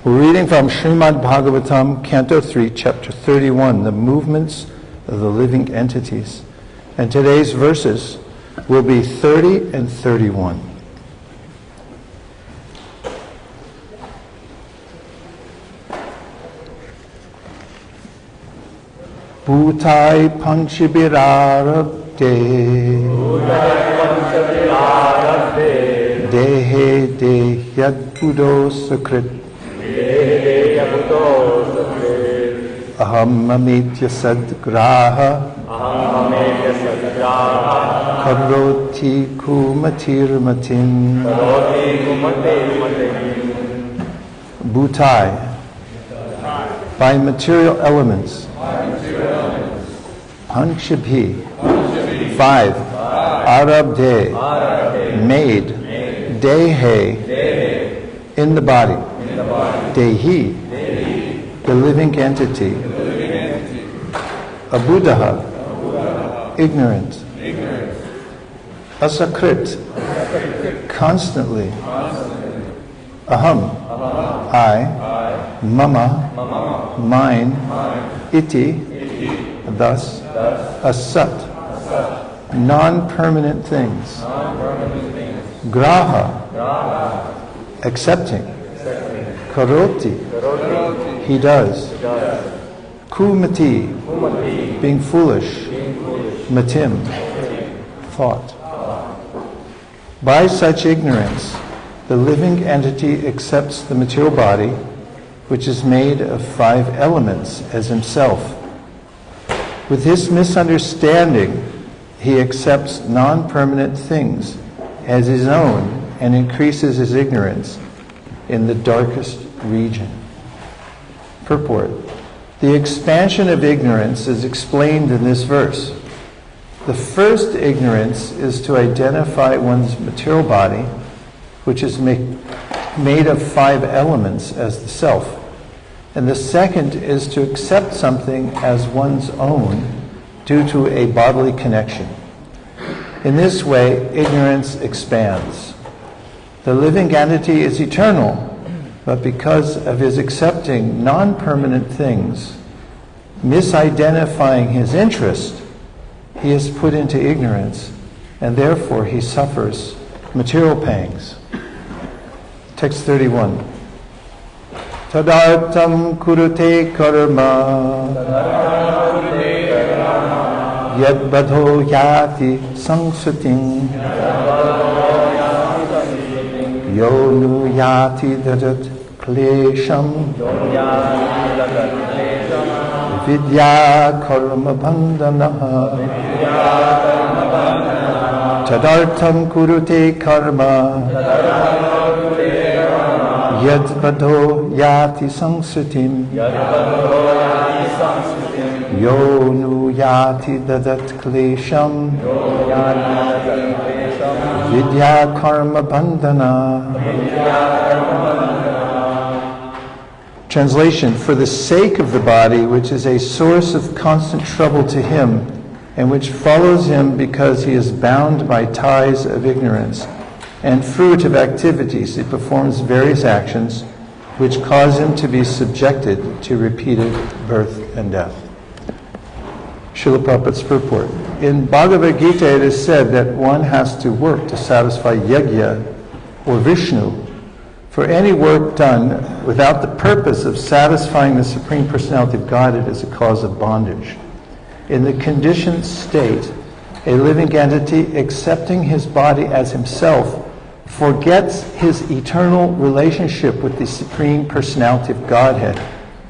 We're reading from Srimad Bhagavatam, Canto 3, Chapter 31, the movements of the living entities. And today's verses will be 30 and 31. Bhutai panchibirarabde Dehe dehyad buddho sakrit Aham amitya sadgraha Karoti kumatir matin Bhutai, by material elements. Panchibhi, 5. Arabde, made. Dehe, in the body. Dehi, the living entity. Abuddha, ignorant. Asakrit, constantly. Aham, I. Mama, mine. Iti, thus. Asat, non-permanent things. Graha, accepting. Karoti, he does. Kumati, being foolish. Matim, thought. By such ignorance, the living entity accepts the material body, which is made of 5 elements, as himself. With this misunderstanding, he accepts non-permanent things as his own and increases his ignorance in the darkest region. Purport. The expansion of ignorance is explained in this verse. The first ignorance is to identify one's material body, which is made of 5 elements, as the self. And the second is to accept something as one's own due to a bodily connection. In this way, ignorance expands. The living entity is eternal, but because of his accepting non-permanent things, misidentifying his interest, he is put into ignorance, and therefore he suffers material pangs. Text 31. Tadartam kurute karma Yad badho yati samsutim Yonu yati dadat klesham Vidya karma bandhanaha Tadartam kurute karma Yad badho yati samsutim Yonu yati dadat klesham Vidya karma bandhana. Translation. For the sake of the body, which is a source of constant trouble to him, and which follows him because he is bound by ties of ignorance, and fruit of activities, he performs various actions which cause him to be subjected to repeated birth and death. Srila Prabhupada's purport. In Bhagavad-Gita it is said that one has to work to satisfy Yajna or Vishnu. For any work done without the purpose of satisfying the Supreme Personality of Godhead is a cause of bondage. In the conditioned state, a living entity accepting his body as himself forgets his eternal relationship with the Supreme Personality of Godhead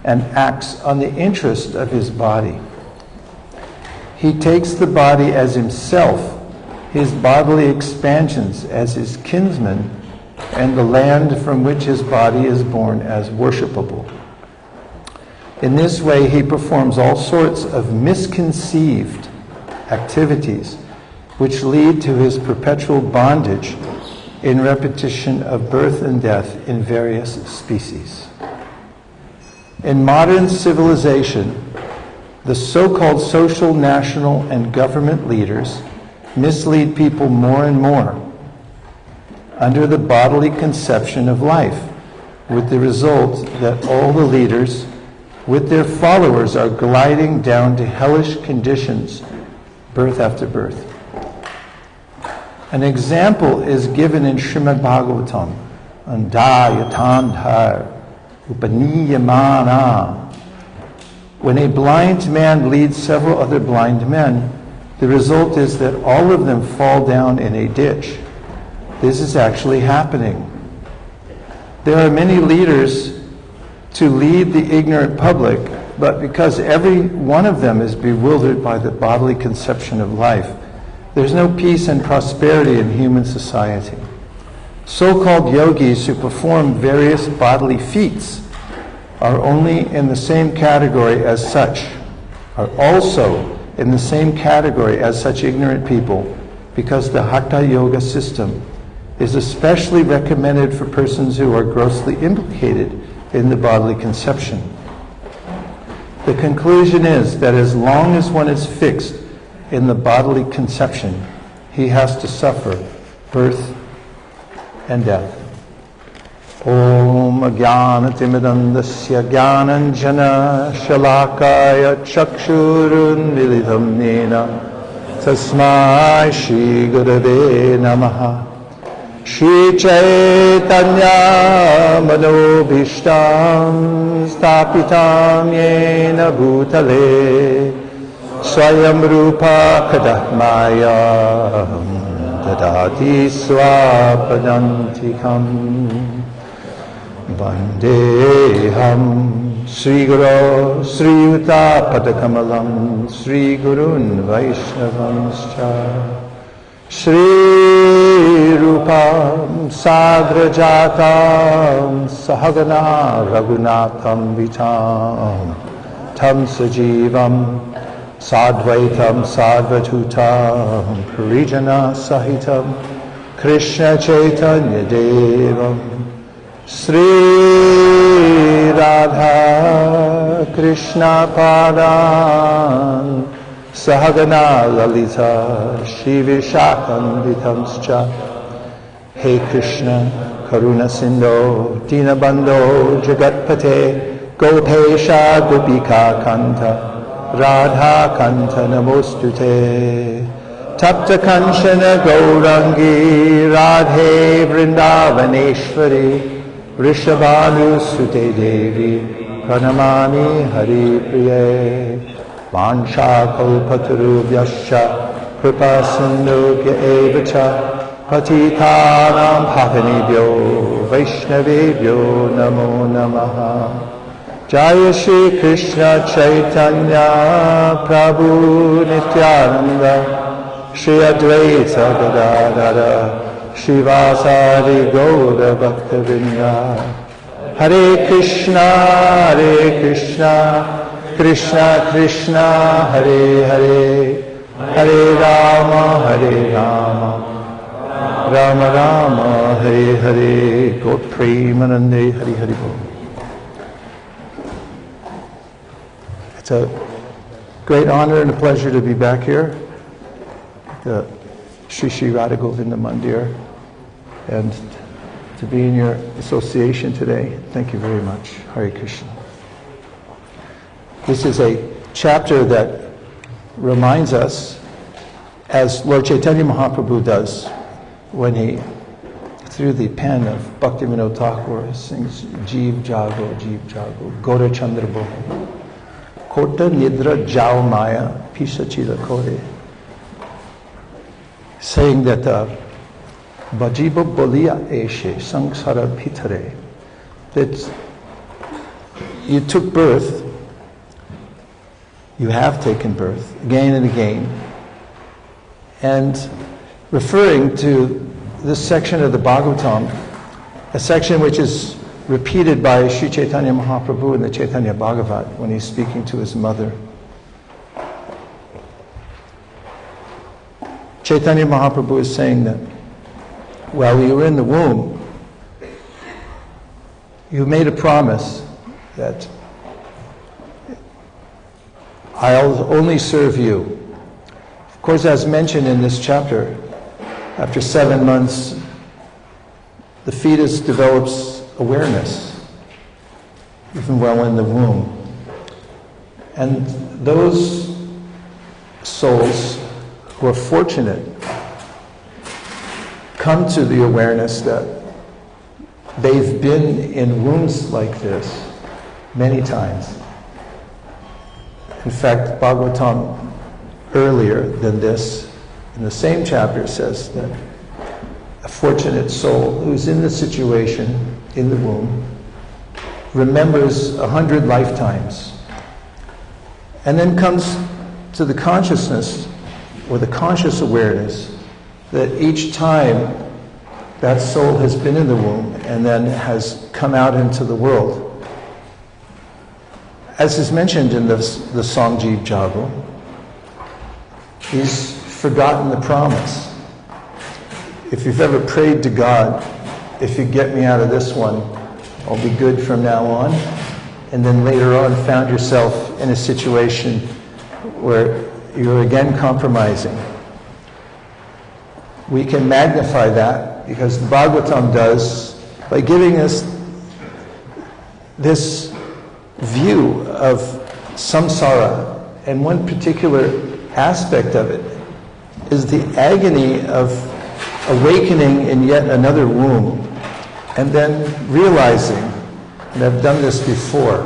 and acts on the interest of his body. He takes the body as himself, his bodily expansions as his kinsman, and the land from which his body is born as worshipable. In this way, he performs all sorts of misconceived activities which lead to his perpetual bondage in repetition of birth and death in various species. In modern civilization, the so-called social, national, and government leaders mislead people more and more under the bodily conception of life, with the result that all the leaders, with their followers, are gliding down to hellish conditions, birth after birth. An example is given in Srimad Bhagavatam, Andayatandhar Upaniyamana. When a blind man leads several other blind men, the result is that all of them fall down in a ditch. This is actually happening. There are many leaders to lead the ignorant public, but because every one of them is bewildered by the bodily conception of life, there's no peace and prosperity in human society. So-called yogis who perform various bodily feats are only in the same category as such, are also in the same category as such ignorant people, because the Hatha Yoga system is especially recommended for persons who are grossly implicated in the bodily conception. The conclusion is that as long as one is fixed in the bodily conception, he has to suffer birth and death. Om Ajnanatimidandasya Jnananjana Shalakaya Chakshurun Militam Nena Tasmai Shri Gurave Namaha. Shri Chaitanya Manobhishtam Stapitam Yena Bhutale Swayam Rupa Kadahmayam Dadati Swapadantikam Vandeham Sri Guru Sri Yuta Padakamalam Sri Gurun Vaishnavanscha Shri Rupam Sagrajatam Sahagana Raghunatham Vitam Tam Sajivam Sadvaitam Sadvatutam Parijana Sahitam Krishna Chaitanya Devam Sri Radha Krishna Padan Sahagana Lalita Shri Vishakam Vitamscha. Hey Krishna Karuna Sindho Dinabandho Jagatpate Gopesha Gopika Kanta Radha Kanta Namostute Tapta Kanchana Gaurangi Radhe Vrindavaneshwari Rishabhanu Sute Devi Pranamami Hari Priye Vansha Kalpatarubhyascha Kripa Sindhubhya Evacha Patitanam Pavanebhyo Vaishnavebhyo Namo Namaha. Jaya Shri Krishna Chaitanya Prabhu Nityananda Shri Advaita Gadadara Shivasari Gaura Bhaktavinda. Hare Krishna Krishna Krishna Hare Hare Hare Rama Rama Rama Hare Hare. God Premanande Hari Hari Bol. It's a great honor and a pleasure to be back here at the Sri Sri Radha Govinda Mandir and to be in your association today. Thank you very much. Hare Krishna. This is a chapter that reminds us, as Lord Chaitanya Mahaprabhu does when he, through the pen of Bhaktivinoda Thakur, sings Jeev Jago, Gora Chandra Boho, Kota Nidra Jao Maya, Pisachila Kore, saying that Bajiba Bolia Eshe, Sangsara Pitare, that you took birth, you have taken birth again and again, and referring to this section of the Bhagavatam, a section which is repeated by Sri Chaitanya Mahaprabhu in the Chaitanya Bhagavat when he's speaking to his mother. Chaitanya Mahaprabhu is saying that while you were in the womb, you made a promise that I'll only serve you. Of course, as mentioned in this chapter, after 7 months, the fetus develops awareness. even while in the womb. And those souls who are fortunate come to the awareness that they've been in wombs like this many times. In fact, Bhagavatam earlier than this, in the same chapter, says that a fortunate soul who's in the situation in the womb remembers 100 lifetimes and then comes to the consciousness or the conscious awareness that each time that soul has been in the womb and then has come out into the world. As is mentioned in the song Jeev Jago, he's forgotten the promise. If you've ever prayed to God, if you get me out of this one, I'll be good from now on, and then later on found yourself in a situation where you're again compromising, we can magnify that because the Bhagavatam does by giving us this view of samsara, and one particular aspect of it is the agony of awakening in yet another womb and then realizing, and I've done this before,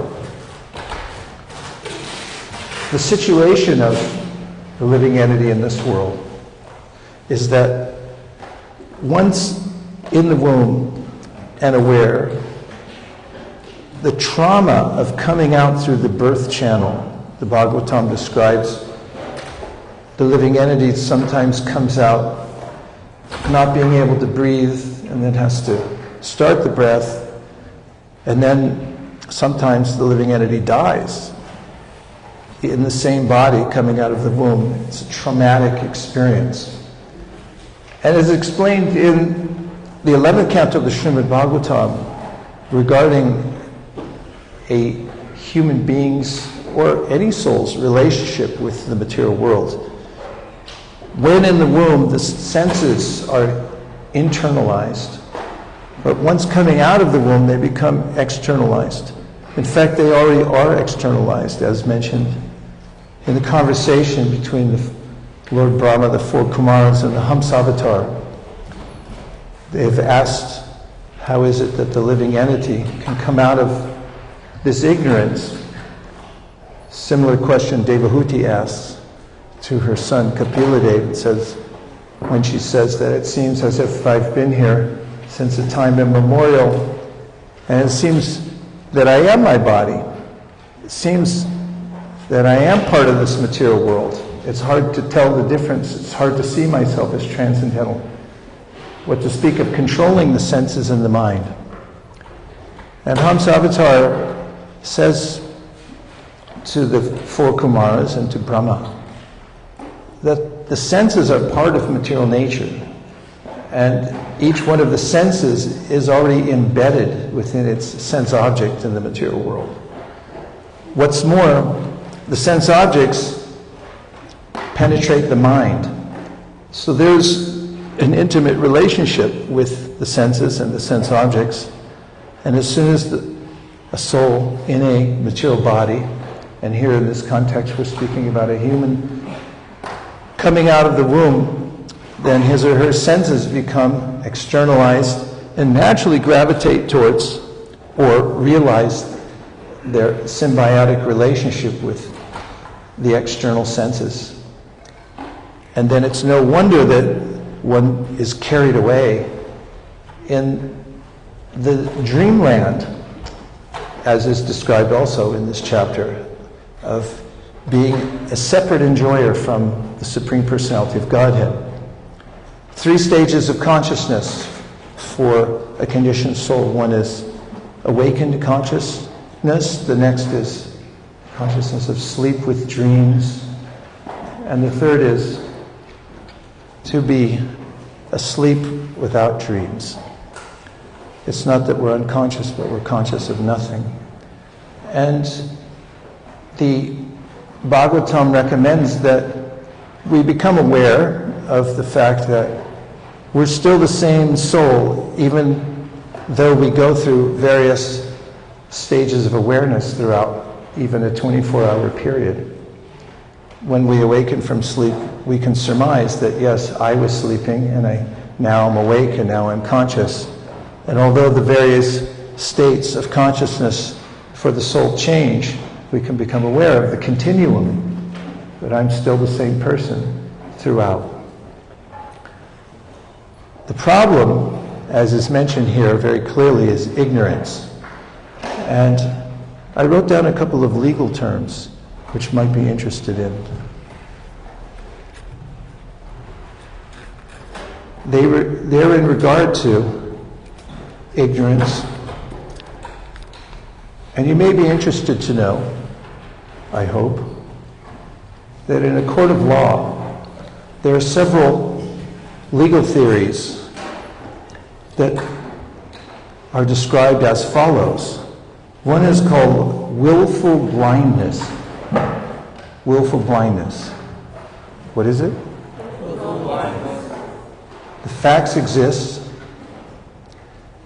the situation of the living entity in this world is that once in the womb and aware, the trauma of coming out through the birth channel, the Bhagavatam describes the living entity sometimes comes out not being able to breathe and then has to start the breath, and then sometimes the living entity dies in the same body coming out of the womb. It's a traumatic experience. And as explained in the 11th canto of the Srimad Bhagavatam regarding a human being's or any soul's relationship with the material world, when in the womb the senses are internalized, but once coming out of the womb they become externalized. In fact, they already are externalized, as mentioned in the conversation between the Lord Brahma, the four Kumaras, and the Hamsavatar. They've asked, how is it that the living entity can come out of this ignorance? Similar question Devahuti asks to her son Kapila, says, when she says that it seems as if I've been here since a time immemorial, and it seems that I am my body. It seems that I am part of this material world. It's hard to tell the difference. It's hard to see myself as transcendental. What to speak of controlling the senses and the mind. And Hamsavatar says to the four Kumaras and to Brahma that the senses are part of material nature, and each one of the senses is already embedded within its sense object in the material world. What's more, the sense objects penetrate the mind. So there's an intimate relationship with the senses and the sense objects, and as soon as a soul in a material body, and here in this context we're speaking about a human coming out of the womb, then his or her senses become externalized and naturally gravitate towards or realize their symbiotic relationship with the external senses. And then it's no wonder that one is carried away in the dreamland, as is described also in this chapter, of being a separate enjoyer from the Supreme Personality of Godhead. 3 stages of consciousness for a conditioned soul. One is awakened consciousness, the next is consciousness of sleep with dreams, and the third is to be asleep without dreams. It's not that we're unconscious, but we're conscious of nothing. And the Bhagavatam recommends that we become aware of the fact that we're still the same soul, even though we go through various stages of awareness throughout even a 24-hour period. When we awaken from sleep, we can surmise that, yes, I was sleeping, and now I'm awake, and now I'm conscious. And although the various states of consciousness for the soul change, we can become aware of the continuum, but I'm still the same person throughout. The problem, as is mentioned here very clearly, is ignorance. And I wrote down a couple of legal terms which might be interested in. They're in regard to ignorance. And you may be interested to know, I hope, that in a court of law, there are several legal theories that are described as follows. One is called willful blindness. Willful blindness. What is it? Willful blindness. The facts exist,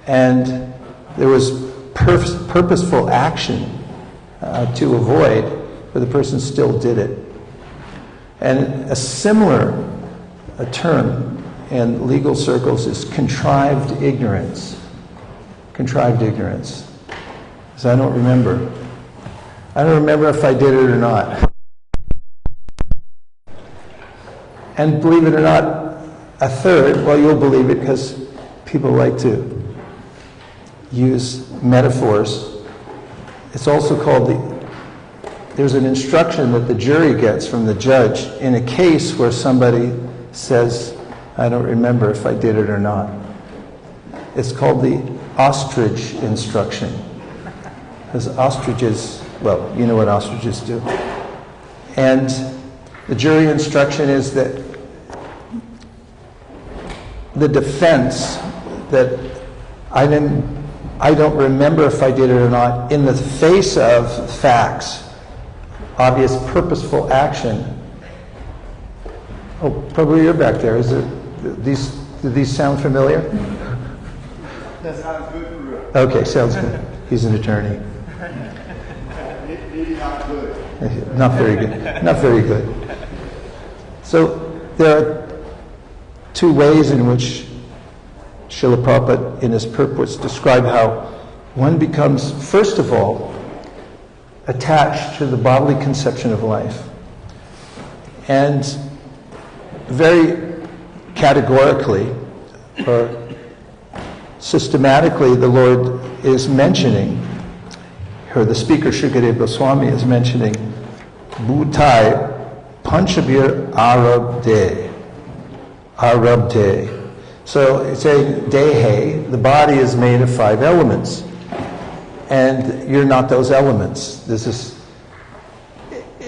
and there was purposeful action to avoid, but the person still did it. And a similar term in legal circles is contrived ignorance. Contrived ignorance. Because I don't remember. I don't remember if I did it or not. And believe it or not, a third, well, you'll believe it because people like to use metaphors. It's also called there's an instruction that the jury gets from the judge in a case where somebody says, I don't remember if I did it or not. It's called the ostrich instruction. Because ostriches, well, you know what ostriches do. And the jury instruction is that the defense that I don't remember if I did it or not, in the face of facts, obvious purposeful action. Oh, probably you're back there. Do these sound familiar? That sounds good for real. Okay, sounds good. He's an attorney. Maybe not good. Not very good. Not very good. So there are two ways in which Srila Prabhupada in his purports describe how one becomes, first of all, attached to the bodily conception of life. And very categorically or systematically the Lord is mentioning, or the speaker Shukadeva Goswami is mentioning, Bhutai Panchabhir Arabde. So it's saying, Dehe, the body is made of 5 elements. And you're not those elements. This is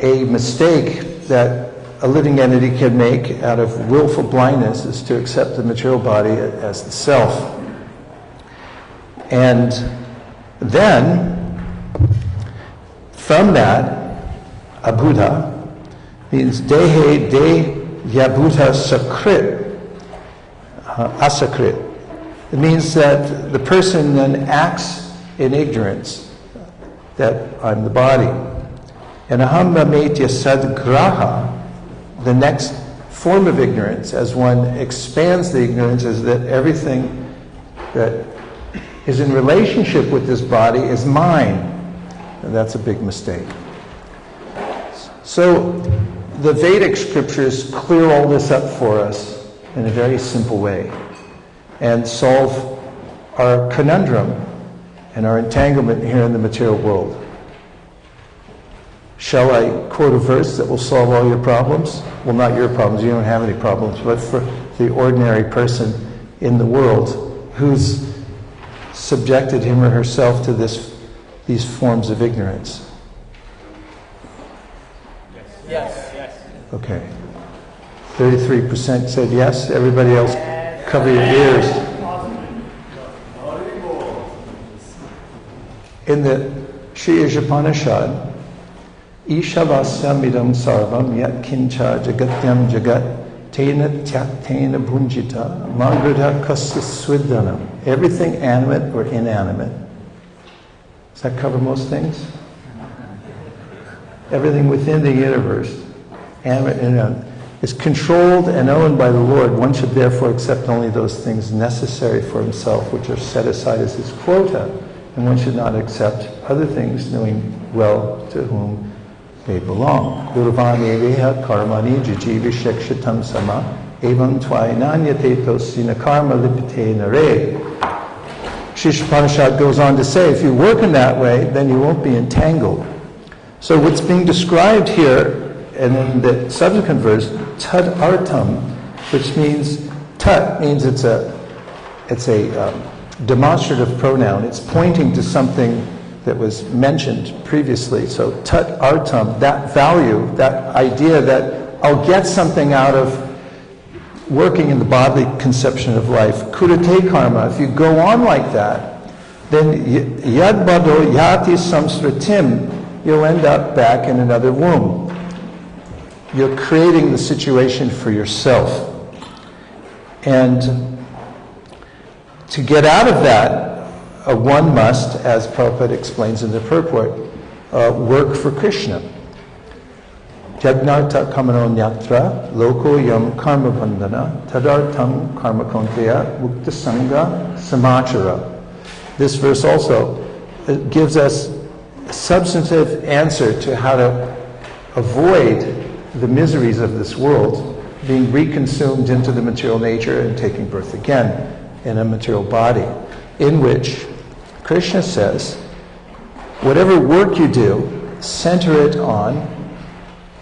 a mistake that a living entity can make out of willful blindness, is to accept the material body as the self. And then, from that, abhuta means dehe de yabhuta sakrit, asakrit. It means that the person then acts in ignorance, that I'm the body. And aham mametya sadgraha, the next form of ignorance, as one expands the ignorance, is that everything that is in relationship with this body is mine. And that's a big mistake. So the Vedic scriptures clear all this up for us in a very simple way and solve our conundrum and our entanglement here in the material world. Shall I quote a verse that will solve all your problems? Well, not your problems, you don't have any problems, but for the ordinary person in the world who's subjected him or herself to these forms of ignorance. Yes. Okay. 33% said yes. Everybody else, cover your ears. In the Sri Upanishad, Ishavasyam idam sarvam yat kincha jagatyam jagat tena tyaktena bhunjita mangrita kasya swidhanam. Everything animate or inanimate. Does that cover most things? Everything within the universe is controlled and owned by the Lord. One should therefore accept only those things necessary for himself, which are set aside as his quota, and one should not accept other things, knowing well to whom they belong. Kurvaneveha karmani jijivishekshatam sama evam tvainanyate tosina karma lipite nare. Shishupanishad goes on to say, if you work in that way, then you won't be entangled. So what's being described here, and in the subsequent verse, tad artam, which means, tat means it's a demonstrative pronoun. It's pointing to something that was mentioned previously. So tat artam, that value, that idea that I'll get something out of working in the bodily conception of life. Kurate karma, if you go on like that, then yad bado yati samsritim, you'll end up back in another womb. You're creating the situation for yourself. And to get out of that, one must, as Prabhupada explains in the purport, work for Krishna. Jagnarta kamano nyatra loko yam karma bandhana tadartam karma konteya mukta sangha samachara. This verse also gives us a substantive answer to how to avoid the miseries of this world, being reconsumed into the material nature and taking birth again in a material body, in which Krishna says, whatever work you do, center it on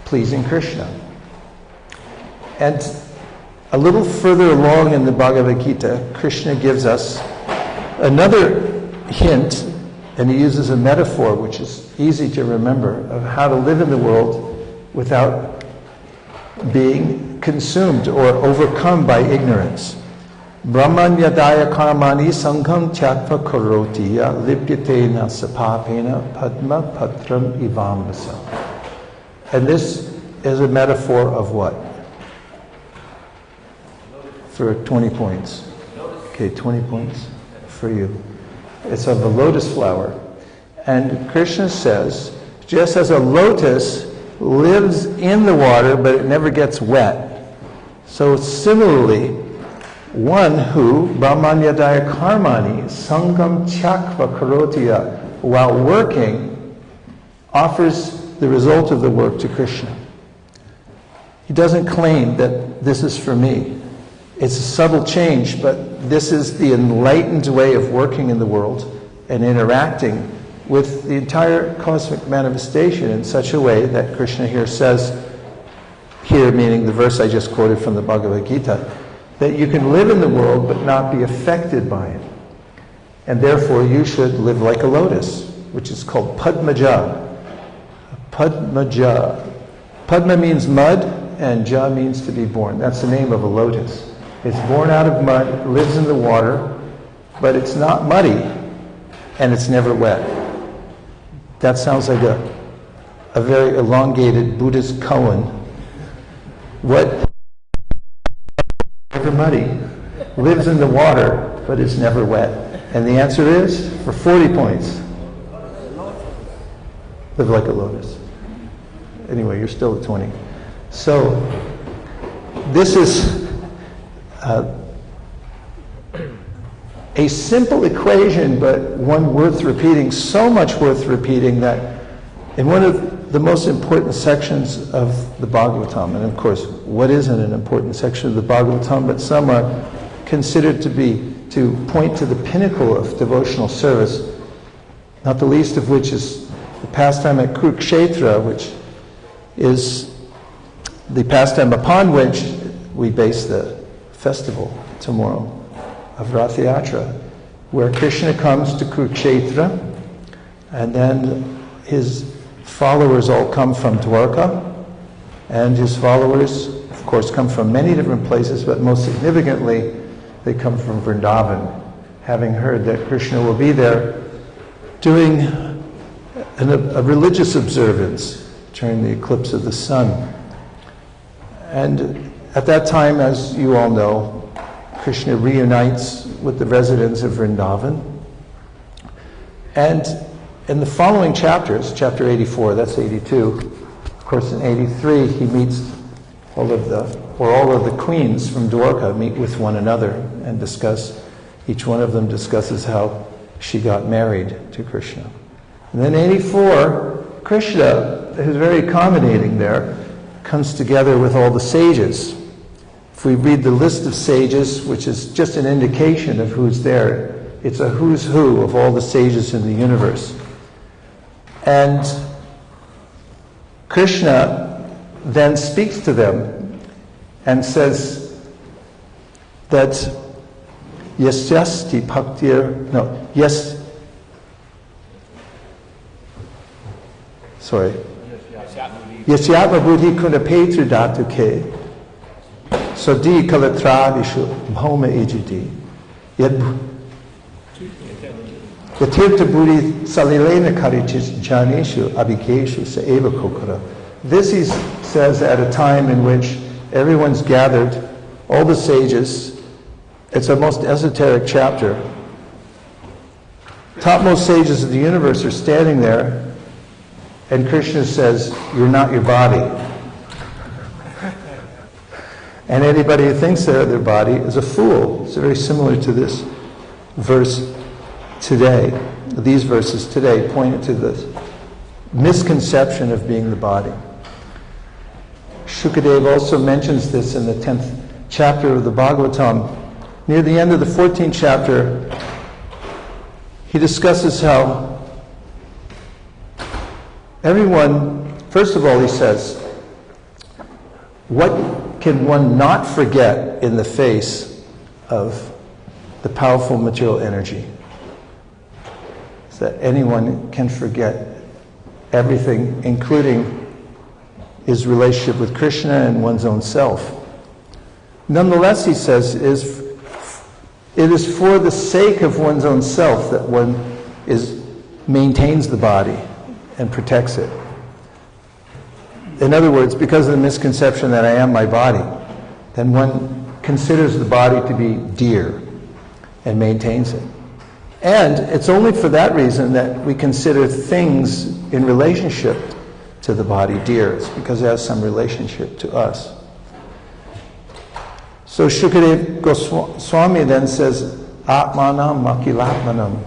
pleasing Krishna. And a little further along in the Bhagavad-Gita, Krishna gives us another hint, and he uses a metaphor which is easy to remember, of how to live in the world without being consumed or overcome by ignorance. Brahman yadaya karmani sangham tyatva karotiya lipyatena sapapena padma patram ivambasa. And this is a metaphor of what? For 20 points. Okay, 20 points for you. It's of a lotus flower. And Krishna says, just as a lotus lives in the water, but it never gets wet. So similarly, one who, brahmanyadaya karmani, sangam tyakva karotiya, while working, offers the result of the work to Krishna. He doesn't claim that this is for me. It's a subtle change, but this is the enlightened way of working in the world and interacting with the entire cosmic manifestation in such a way that Krishna here says, here meaning the verse I just quoted from the Bhagavad-Gita, that you can live in the world but not be affected by it. And therefore you should live like a lotus, which is called Padmaja. Padmaja. Padma means mud, and Ja means to be born. That's the name of a lotus. It's born out of mud, lives in the water, but it's not muddy, and it's never wet. That sounds like a very elongated Buddhist koan. What? Never muddy, lives in the water, but it's never wet. And the answer is, for 40 points, live like a lotus. Anyway, you're still at 20. So, this is a simple equation, but one worth repeating, so much worth repeating that in one of the most important sections of the Bhagavatam, and of course, what isn't an important section of the Bhagavatam, but some are considered to point to the pinnacle of devotional service, not the least of which is the pastime at Kurukshetra, which is the pastime upon which we base the festival tomorrow of Rath Yatra, where Krishna comes to Kurukshetra, and then his followers all come from Dwarka, and his followers, of course, come from many different places, but most significantly, they come from Vrindavan, having heard that Krishna will be there doing a religious observance during the eclipse of the sun. And at that time, as you all know, Krishna reunites with the residents of Vrindavan. And in the following chapters, chapter 84, that's 82, of course in 83 he meets all of the queens from Dwarka meet with one another and discuss, each one of them discusses how she got married to Krishna. And then 84, Krishna, who's very accommodating there, comes together with all the sages. If we read the list of sages, which is just an indication of who's there, it's a who's who of all the sages in the universe. And Krishna then speaks to them and says that yasyasti bhaktir, no, yes, sorry. Yasyatma buddhi kunapetru dhatuke sodi kalatradishu bhoma ejiti yatirtha buddhi salilena karichis janeshu abhikeshu saeva kokara. This he says at a time in which everyone's gathered, all the sages. It's a most esoteric chapter. Topmost sages of the universe are standing there, and Krishna says, "You're not your body." And anybody who thinks they're their body is a fool. It's very similar to this verse today. These verses today point to the misconception of being the body. Shukadeva also mentions this in the 10th chapter of the Bhagavatam. Near the end of the 14th chapter, he discusses how everyone, first of all, he says, what can one not forget in the face of the powerful material energy? Is that anyone can forget everything, including his relationship with Krishna and one's own self. Nonetheless, he says, it is for the sake of one's own self that one maintains the body and protects it. In other words, because of the misconception that I am my body, then one considers the body to be dear and maintains it. And it's only for that reason that we consider things in relationship to the body dear. It's because it has some relationship to us. So Shukadeva Goswami then says, Atmanam Makilatmanam.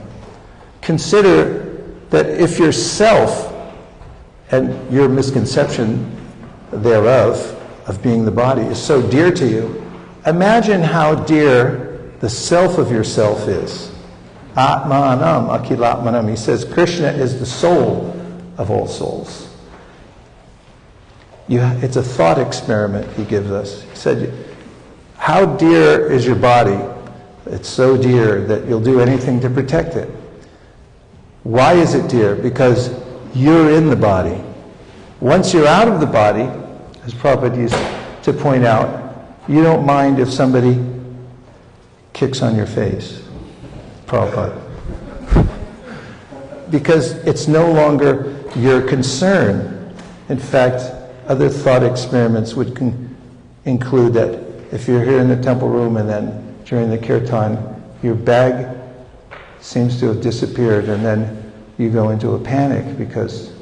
Consider that if yourself and your misconception thereof, of being the body, is so dear to you, imagine how dear the self of yourself is. Atmanam Akilatmanam. He says Krishna is the soul of all souls. It's a thought experiment he gives us. He said, how dear is your body? It's so dear that you'll do anything to protect it. Why is it dear? Because you're in the body. Once you're out of the body, as Prabhupada used to point out, you don't mind if somebody kicks on your face. Prabhupada. Because it's no longer your concern. In fact, other thought experiments would include that if you're here in the temple room and then during the kirtan, your bag seems to have disappeared and then you go into a panic because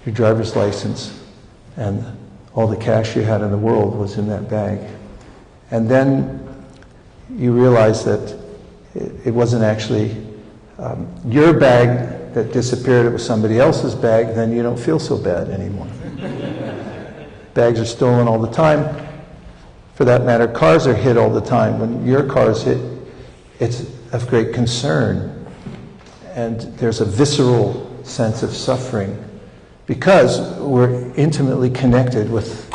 your driver's license and all the cash you had in the world was in that bag. And then you realize that it wasn't actually your bag that disappeared, it was somebody else's bag, then you don't feel so bad anymore. Bags are stolen all the time. For that matter, cars are hit all the time. When your car is hit, it's of great concern. And there's a visceral sense of suffering because we're intimately connected with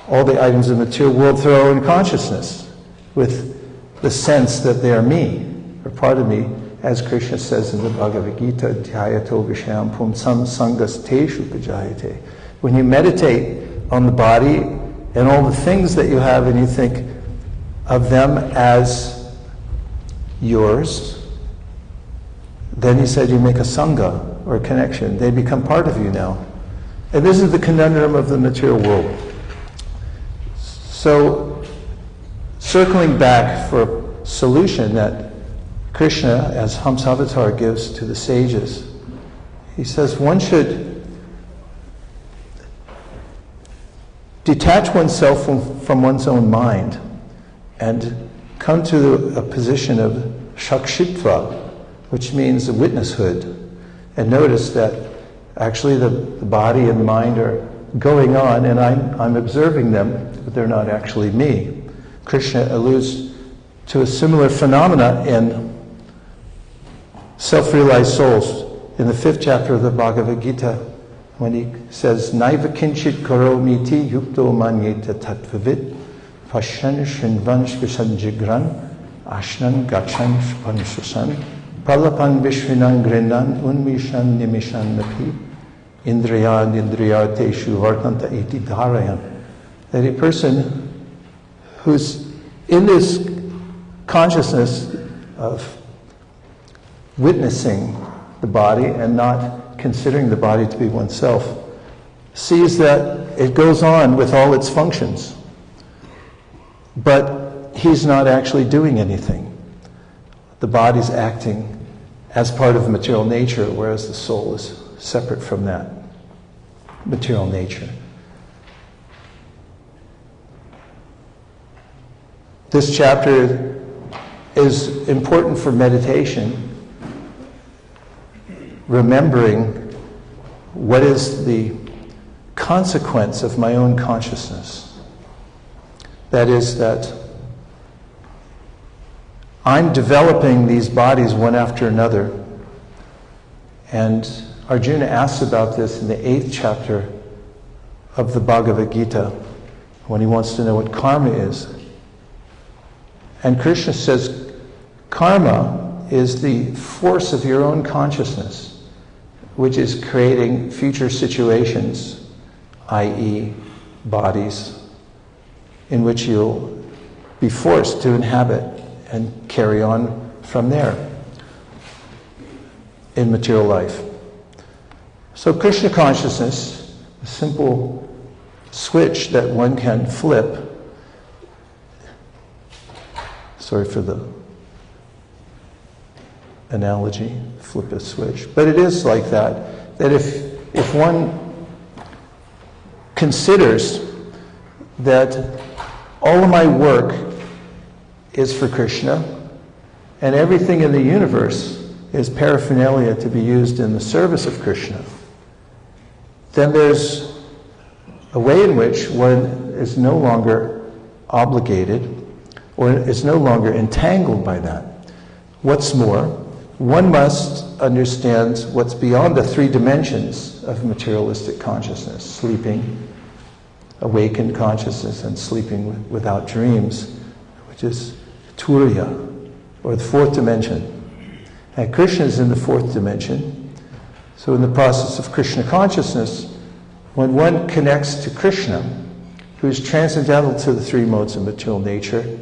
all the items of the material world through our own consciousness, with the sense that they are me, or part of me, as Krishna says in the Bhagavad-Gita, dhyato vishayam pumsam sangas teshu pajayate. When you meditate on the body and all the things that you have and you think of them as yours, then he said you make a sangha, or a connection. They become part of you now. And this is the conundrum of the material world. So, circling back for a solution that Krishna, as Hamsavatar, gives to the sages, He says one should detach oneself from one's own mind and come to a position of shakshitva, which means witnesshood, and notice that actually the body and mind are going on and I'm observing them, but they're not actually me. Krishna alludes to a similar phenomena in self-realized souls in the 5th chapter of the Bhagavad-Gita, when he says, Naiva kinchit karomiti yukto manyeta tattvavit pashan shrinvan shvisanjigran ashnan gachan shpansusan pralapan vishvinan grinan unmishan nimishan napi indriyan indriyateshu vartanta iti dharayan. That a person who's in this consciousness of witnessing the body and not considering the body to be oneself sees that it goes on with all its functions, but he's not actually doing anything. The body's acting as part of material nature, whereas the soul is separate from that material nature. This chapter is important for meditation, remembering what is the consequence of my own consciousness. That is that I'm developing these bodies one after another. And Arjuna asks about this in the 8th chapter of the Bhagavad-Gita, when he wants to know what karma is. And Krishna says, karma is the force of your own consciousness, which is creating future situations, i.e. bodies, in which you'll be forced to inhabit and carry on from there in material life. So Krishna consciousness, a simple switch that one can flip, sorry for the analogy, flip a switch, but it is like that, that if one considers that all of my work is for Krishna and everything in the universe is paraphernalia to be used in the service of Krishna, then there's a way in which one is no longer obligated or is no longer entangled by that. What's more, one must understand what's beyond the 3 dimensions of materialistic consciousness, sleeping, awakened consciousness, and sleeping without dreams, which is Turiya, or the 4th dimension. And Krishna is in the 4th dimension. So in the process of Krishna consciousness, when one connects to Krishna, who is transcendental to the 3 modes of material nature,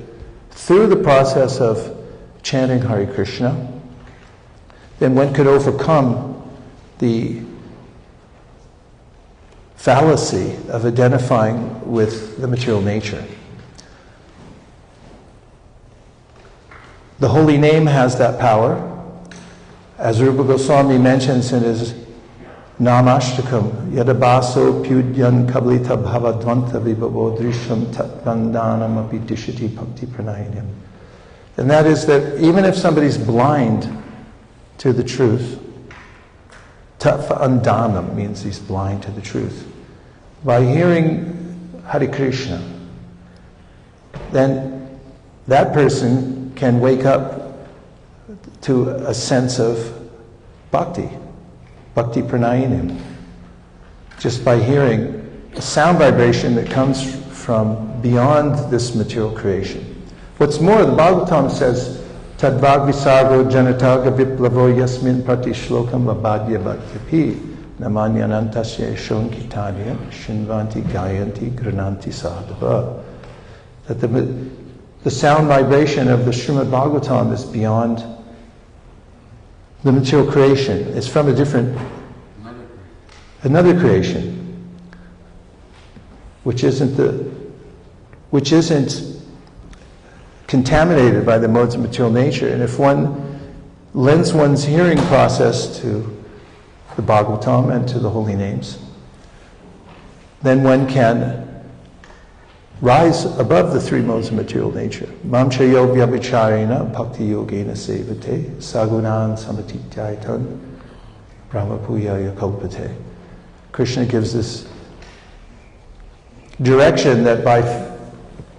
through the process of chanting Hare Krishna, then one could overcome the fallacy of identifying with the material nature. The holy name has that power. As Rupa Goswami mentions in his Namashtakam, Yadabaso Pyudyan Kablita Bhavadvanta Vibhavo Drisham Tatvandanam Api Dishati Bhakti Pranayam. And that is that even if somebody's blind to the truth, Tatvandanam means he's blind to the truth. By hearing Hare Krishna, then that person can wake up to a sense of bhakti pranayam, just by hearing a sound vibration that comes from beyond this material creation. What's more, the Bhagavatam says, Tadvag visargo janataga viplavo yasmin prati shlokam abadya bhaktipi namanyanantasya shonkitadya shinvanti gayanti grananti sadhava. That the sound vibration of the Srimad Bhagavatam is beyond the material creation. It's from another creation, which isn't contaminated by the modes of material nature. And if one lends one's hearing process to the Bhagavatam and to the holy names, then one can rise above the three modes of material nature. Mam chayo vyabhicharena bhakti yogena sevate sagunan samatityaitan brahmapuyaya kalpate. Krishna gives this direction that by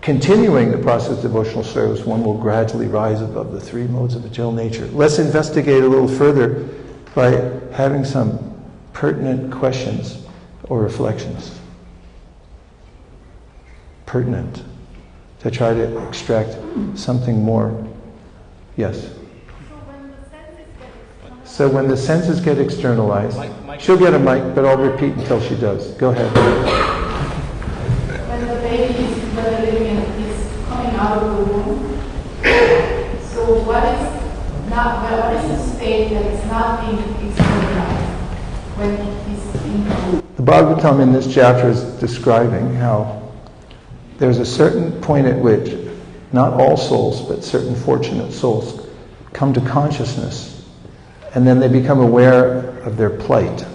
continuing the process of devotional service, one will gradually rise above the three modes of material nature. Let's investigate a little further by having some pertinent questions or reflections. Pertinent, to try to extract something more. Yes? So when the senses get externalized, she'll get a mic, but I'll repeat until she does. Go ahead. When the baby is developing and is coming out of the womb, so what is the state that is not being externalized when he's in the womb? The Bhagavatam in this chapter is describing how there's a certain point at which not all souls, but certain fortunate souls come to consciousness, and then they become aware of their plight,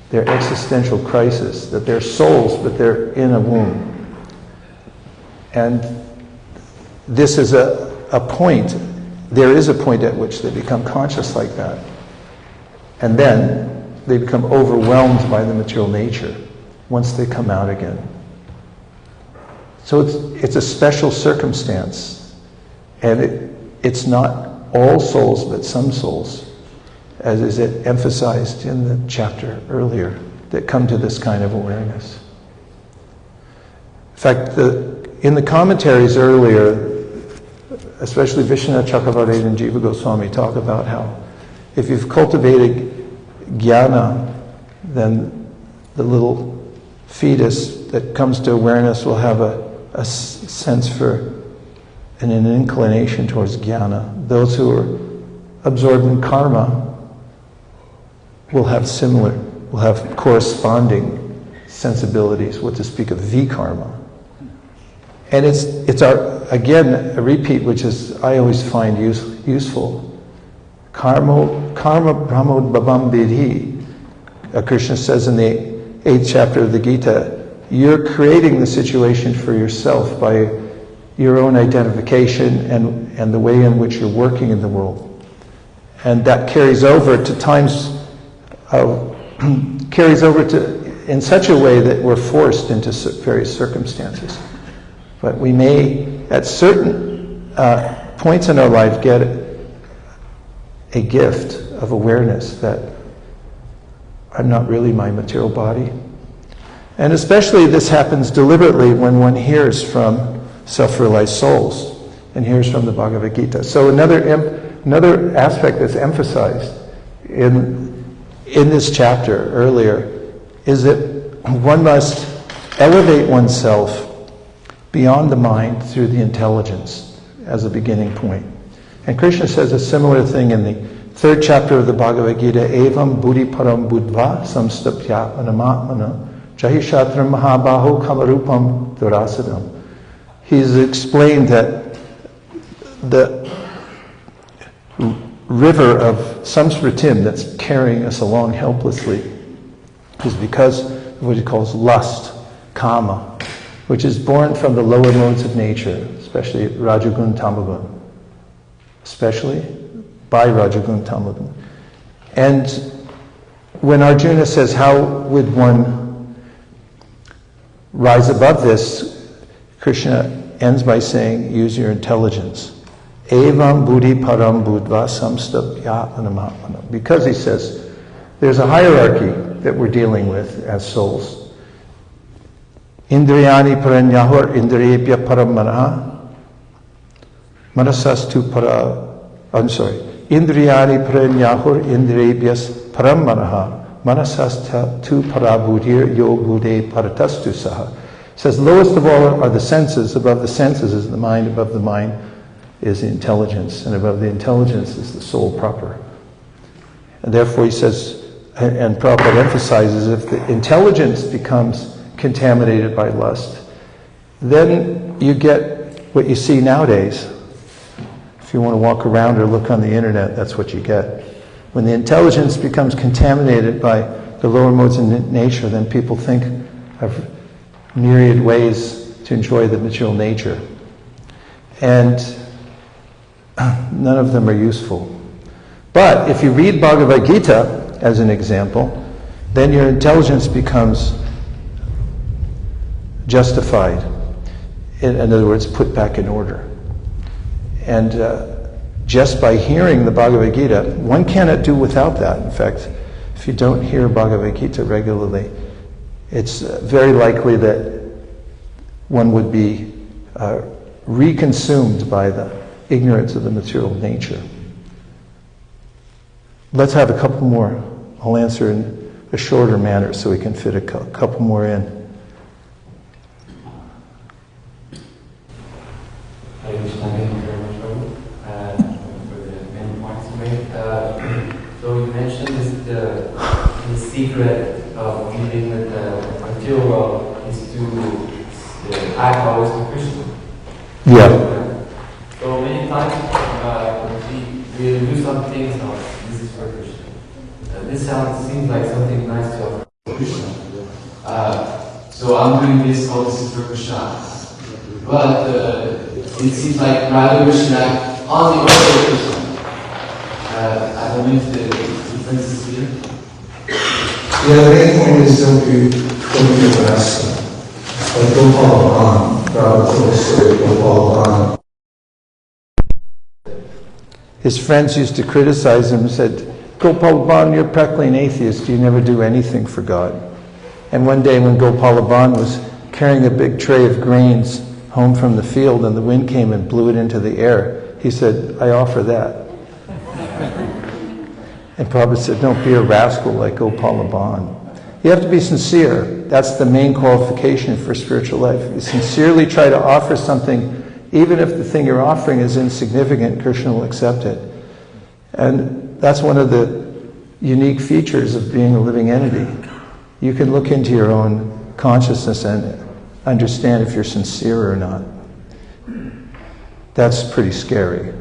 their existential crisis, that they're souls, but they're in a womb. And this is a point, there is a point at which they become conscious like that. And then they become overwhelmed by the material nature once they come out again. So it's a special circumstance, and it's not all souls, but some souls, as is it emphasized in the chapter earlier, that come to this kind of awareness. In fact, in the commentaries earlier, especially Vishwanath Chakravarti and Jiva Goswami talk about how if you've cultivated jnana, then the little fetus that comes to awareness will have a sense for and an inclination towards jnana. Those who are absorbed in karma will have corresponding sensibilities, what to speak of vikarma. And it's again a repeat, which is I always find useful. Karma brahmod babam vidhi. Krishna says in the 8th chapter of the Gita, you're creating the situation for yourself by your own identification and the way in which you're working in the world. And that carries over to times, in such a way that we're forced into various circumstances. But we may, at certain points in our life, get a gift of awareness that I'm not really my material body. And especially this happens deliberately when one hears from self-realized souls and hears from the Bhagavad-Gita. So another aspect that's emphasized in this chapter earlier is that one must elevate oneself beyond the mind through the intelligence as a beginning point. And Krishna says a similar thing in the 3rd chapter of the Bhagavad-Gita, Evam buddhi param buddhva samstapya anamatmana Jahishatram Mahabaho Kamarupam Durasadam. He's explained that the river of samsritim that's carrying us along helplessly is because of what he calls lust, kama, which is born from the lower modes of nature, especially Rajagun Tamagun, especially by Rajagun Tamagun. And when Arjuna says, how would one rise above this, Krishna ends by saying, use your intelligence. Evam buddhi param buddhva samstapya anamatmana. Because he says, there's a hierarchy that we're dealing with as souls. Indriyani paranyahur indriyebhya param manaha. Manasastu para, Indriyani paranyahur indriyebhyas param manaha. Manasastha tu parabuddhir yo buddhe paratastu saha. It says lowest of all are the senses, above the senses is the mind, above the mind is the intelligence, and above the intelligence is the soul proper. And therefore he says, and Prabhupada emphasizes, if the intelligence becomes contaminated by lust, then you get what you see nowadays. If you want to walk around or look on the internet, that's what you get. When the intelligence becomes contaminated by the lower modes of nature, then people think of myriad ways to enjoy the material nature. And none of them are useful. But if you read Bhagavad-Gita, as an example, then your intelligence becomes justified. In other words, put back in order. And just by hearing the Bhagavad-Gita, one cannot do without that. In fact, if you don't hear Bhagavad-Gita regularly, it's very likely that one would be reconsumed by the ignorance of the material nature. Let's have a couple more. I'll answer in a shorter manner so we can fit a couple more in. Hi, Krishna. Thank you very much, Prabhu, for the many points you made. So you mentioned the secret of living with the material world is to act always with Krishna. Yeah. So many times we do some things now. This is for Krishna. This seems like something nice to offer Krishna. So I'm doing this, all this is for Krishna. But it seems like rather we should act on the order of Krishna. I don't know if the difference is here. Yeah, the main point is don't be aggressive. Like Gopal Prabhupada told the story of Gopal. His friends used to criticize him and said, Gopal, you're practically an atheist. You never do anything for God. And one day when Gopal was carrying a big tray of grains home from the field and the wind came and blew it into the air, he said, I offer that. And Prabhupada said, don't be a rascal like Gopal. You have to be sincere. That's the main qualification for spiritual life. You sincerely try to offer something, even if the thing you're offering is insignificant, Krishna will accept it. And that's one of the unique features of being a living entity. You can look into your own consciousness and understand if you're sincere or not. That's pretty scary.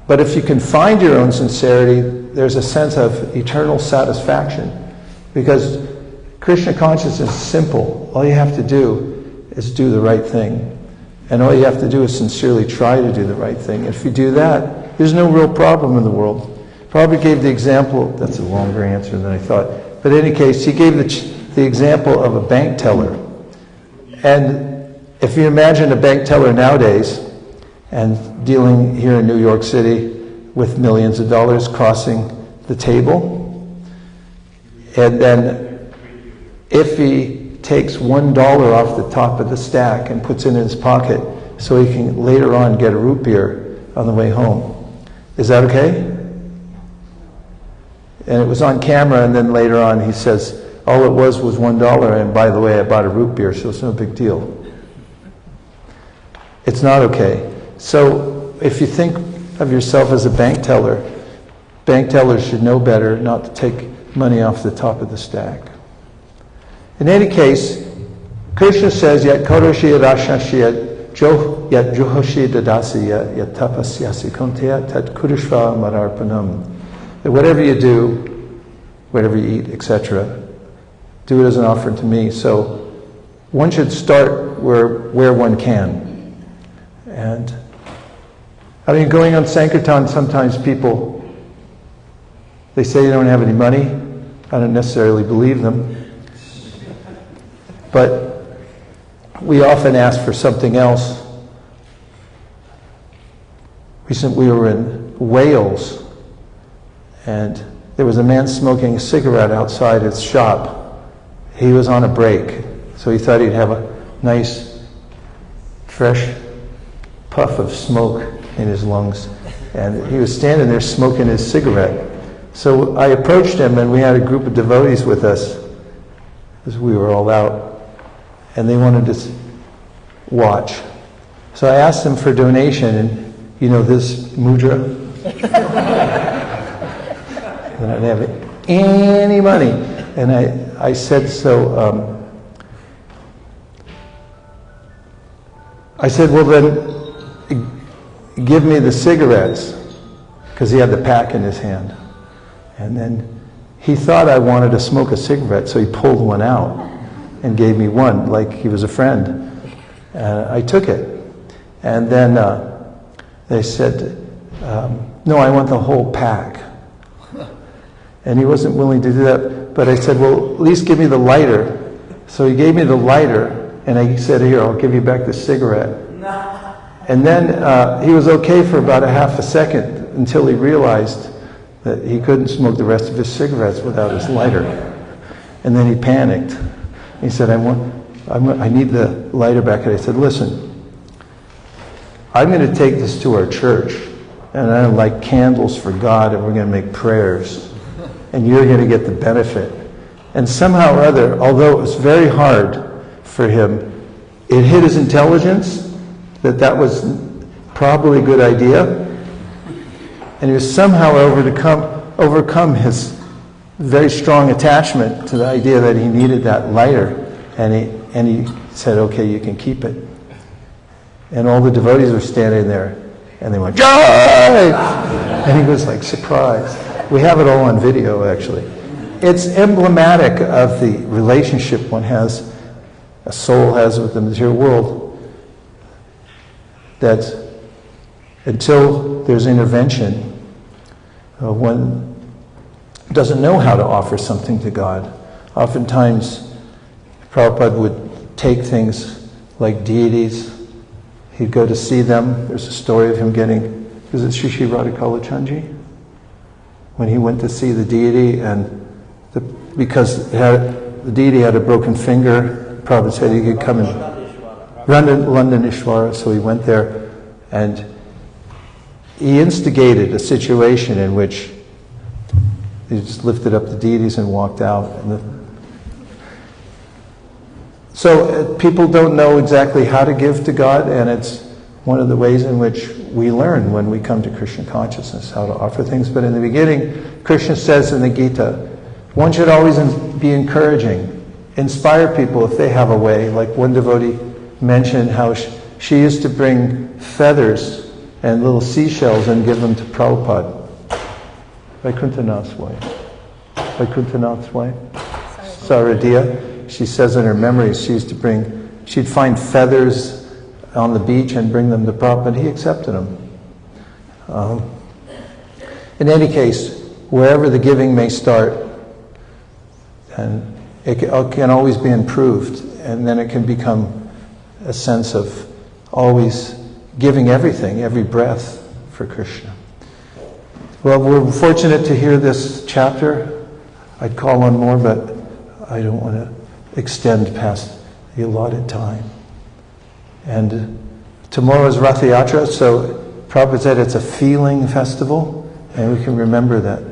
But if you can find your own sincerity, there's a sense of eternal satisfaction. Because Krishna consciousness is simple. All you have to do is do the right thing. And all you have to do is sincerely try to do the right thing. If you do that, there's no real problem in the world. Prabhupada gave the example, that's a longer answer than I thought, but in any case, he gave the example of a bank teller. And if you imagine a bank teller nowadays, and dealing here in New York City with millions of dollars crossing the table, and then if he takes $1 off the top of the stack and puts it in his pocket so he can later on get a root beer on the way home. Is that okay? And it was on camera, and then later on he says, all it was $1, and by the way, I bought a root beer, so it's no big deal. It's not okay. So if you think of yourself as a bank tellers should know better not to take money off the top of the stack. In any case, Krishna says, yat karoshi rashashya yat juhoshi dadasi yat tapasyasi konteya tat kurushva mararpanam. That whatever you do, whatever you eat, etc., do it as an offering to me. So one should start where one can. And I mean, going on Sankirtan, sometimes people, they say you don't have any money. I don't necessarily believe them. But we often ask for something else. Recently we were in Wales, and there was a man smoking a cigarette outside his shop. He was on a break, so he thought he'd have a nice, fresh puff of smoke in his lungs. And he was standing there smoking his cigarette. So I approached him, and we had a group of devotees with us, because we were all out, and they wanted to watch. So I asked them for a donation, and you know this mudra? And I didn't have any money. And I said, I said, well then, give me the cigarettes, because he had the pack in his hand. And then he thought I wanted to smoke a cigarette, so he pulled one out and gave me one, like he was a friend. I took it. And then they said, no, I want the whole pack. And he wasn't willing to do that. But I said, well, at least give me the lighter. So he gave me the lighter, and I said, here, I'll give you back the cigarette. And then he was okay for about a half a second until he realized that he couldn't smoke the rest of his cigarettes without his lighter. And then he panicked. He said, I need the lighter back. And I said, listen, I'm going to take this to our church, and I'm going to light candles for God, and we're going to make prayers. And you're going to get the benefit. And somehow or other, although it was very hard for him, it hit his intelligence that was probably a good idea. And he was somehow overcome his very strong attachment to the idea that he needed that lighter. And he said, okay, you can keep it. And all the devotees were standing there, and they went, Jai! And he was like surprised. We have it all on video, actually. It's emblematic of the relationship a soul has with the material world, that until there's intervention, one doesn't know how to offer something to God. Oftentimes, Prabhupada would take things like deities. He'd go to see them. There's a story of him was it Shri Shri Radhakalachandji? When he went to see the deity, and because the deity had a broken finger, Prabhupada said he could come and London Ishvara, so he went there, and he instigated a situation in which he just lifted up the deities and walked out. So people don't know exactly how to give to God, and it's one of the ways in which we learn when we come to Krishna consciousness, how to offer things. But in the beginning, Krishna says in the Gita, one should always be encouraging, inspire people if they have a way. Like one devotee mentioned how she used to bring feathers and little seashells and give them to Prabhupada. Vaikuntanath's wife. Saradiya, she says in her memories, she'd find feathers on the beach and bring them to Prabhupada. He accepted them. In any case, wherever the giving may start, and it can always be improved, and then it can become a sense of always giving everything, every breath for Krishna. Well, we're fortunate to hear this chapter. I'd call on more, but I don't want to extend past the allotted time. And tomorrow is Rath Yatra, so Prabhupada said it's a feeling festival, and we can remember that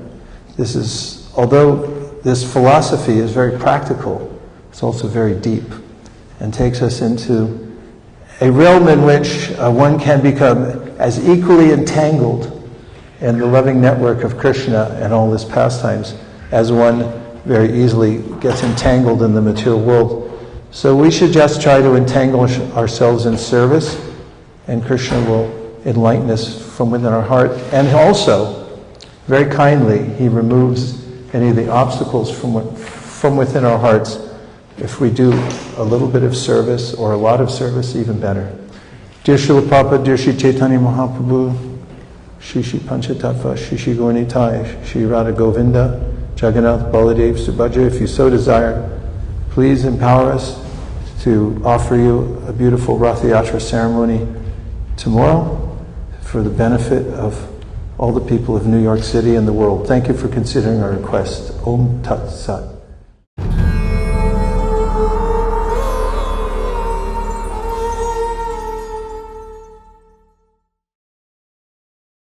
although this philosophy is very practical, it's also very deep, and takes us into a realm in which one can become as equally entangled in the loving network of Krishna and all his pastimes as one very easily gets entangled in the material world. So we should just try to entangle ourselves in service, and Krishna will enlighten us from within our heart. And also, very kindly, he removes any of the obstacles from within our hearts. If we do a little bit of service or a lot of service, even better. Dear Srila Prabhupada, dear Shri Chaitanya Mahaprabhu, Shri Shri Panchatattva, Shri Shri Gauranitai, Shri Radha Govinda, Jagannath, Baladev, Subhadra, if you so desire, please empower us to offer you a beautiful Rath Yatra ceremony tomorrow for the benefit of all the people of New York City and the world. Thank you for considering our request. Om Tat Sat.